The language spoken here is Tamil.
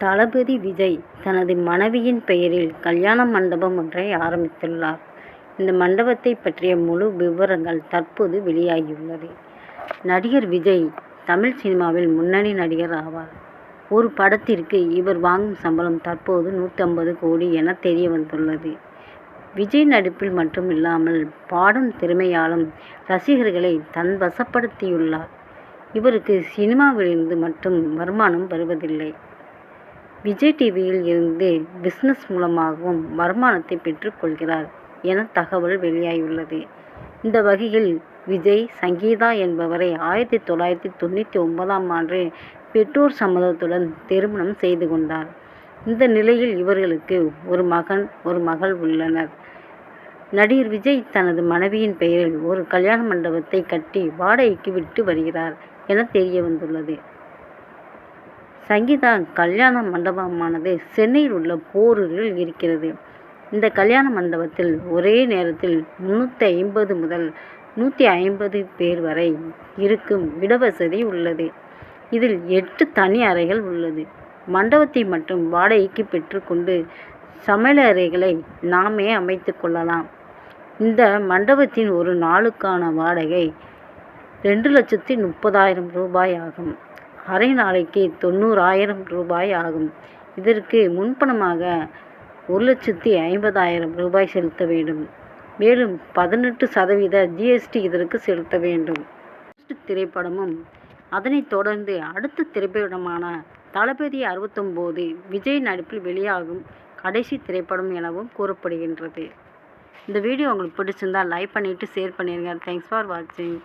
தளபதி விஜய் தனது மனைவியின் பெயரில் கல்யாண மண்டபம் ஒன்றை ஆரம்பித்துள்ளார். இந்த மண்டபத்தை பற்றிய முழு விவரங்கள் தற்போது வெளியாகியுள்ளது. நடிகர் விஜய் தமிழ் சினிமாவில் முன்னணி நடிகர் ஆவார். ஒரு படத்திற்கு இவர் வாங்கும் சம்பளம் தற்போது 150 கோடி என தெரிய வந்துள்ளது. விஜய் நடிப்பில் மட்டுமில்லாமல் பாடும் திறமையாலும் ரசிகர்களை தன் வசப்படுத்தியுள்ளார். இவருக்கு சினிமாவிலிருந்து மட்டும் வருமானம் வருவதில்லை. விஜய் டிவியில் இருந்து பிசினஸ் மூலமாகவும் வருமானத்தை பெற்றுக்கொள்கிறார் என தகவல் வெளியாகியுள்ளது. இந்த வகையில் விஜய் சங்கீதா என்பவரை 1999ஆம் ஆண்டு பெற்றோர் சம்மதத்துடன் திருமணம் செய்து கொண்டார். இந்த நிலையில் இவர்களுக்கு ஒரு மகன் ஒரு மகள் உள்ளனர். நடிகர் விஜய் தனது மனைவியின் பெயரில் ஒரு கல்யாண மண்டபத்தை கட்டி வாடகைக்கு விட்டு வருகிறார் என தெரிய வந்துள்ளது. சங்கீதா கல்யாண மண்டபமானது சென்னையில் உள்ள போரூரில் இருக்கிறது. இந்த கல்யாண மண்டபத்தில் ஒரே நேரத்தில் 350 முதல் 150 பேர் வரை இருக்கும் இடவசதி உள்ளது. இதில் 8 தனி அறைகள் உள்ளது. மண்டபத்தை மட்டும் வாடகைக்கு பெற்றுக்கொண்டு சமையலறைகளை நாமே அமைத்து கொள்ளலாம். இந்த மண்டபத்தின் ஒரு நாளுக்கான வாடகை 2,30,000 ரூபாய் ஆகும். அரை நாளைக்கு 90,000 ரூபாய் ஆகும். இதற்கு முன்பணமாக 1,50,000 ரூபாய் செலுத்த வேண்டும். மேலும் 18% GST இதற்கு செலுத்த வேண்டும். திரைப்படமும் அதனைத் தொடர்ந்து அடுத்த திரைப்படமான தளபதி 69 விஜய் நடிப்பில் வெளியாகும் கடைசி திரைப்படம் எனவும் கூறப்படுகின்றது. இந்த வீடியோ உங்களுக்கு பிடிச்சிருந்தால் லைக் பண்ணிவிட்டு ஷேர் பண்ணிடுங்க. தேங்க்ஸ் ஃபார் வாட்சிங்.